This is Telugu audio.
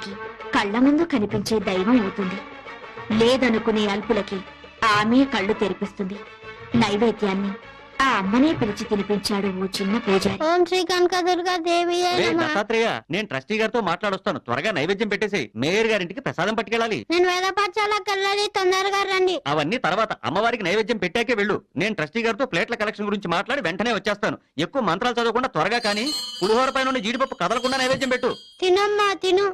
వారికి కళ్ళ ముందు కనిపించే దైవం అవుతుంది. లేదనుకునే అల్పులకి ఆమె కళ్ళు తెరిపిస్తుంది. నైవేద్యాన్ని ఆ అమ్మనే పిలిచి తినిపించాడు ఓ చిన్న పూజారి. ఓం శ్రీ కనకదుర్గా దేవి దత్తాత్రేయ, నేను ట్రస్టీ గారితో మాట్లాడొస్తాను. త్వరగా నైవేద్యం పెట్టేసి మేయర్ గారింటికి ప్రసాదం పట్టుకెళ్ళాలి. నేను వేద పాఠశాలకు వెళ్ళాలి, తొందరగా రండి. అవన్నీ తర్వాత, అమ్మవారికి నైవేద్యం పెట్టాకే వెళ్ళు. నేను ట్రస్టీ గారితో ప్లేట్ల కలెక్షన్ గురించి మాట్లాడి వెంటనే వచ్చేస్తాను. ఎక్కువ మంత్రాలు చదవకుండా త్వరగా కానీ పులిహోర పైన జీడిపప్పు కదలకుండా నైవేద్యం పెట్టు. తినమ్మా తిను.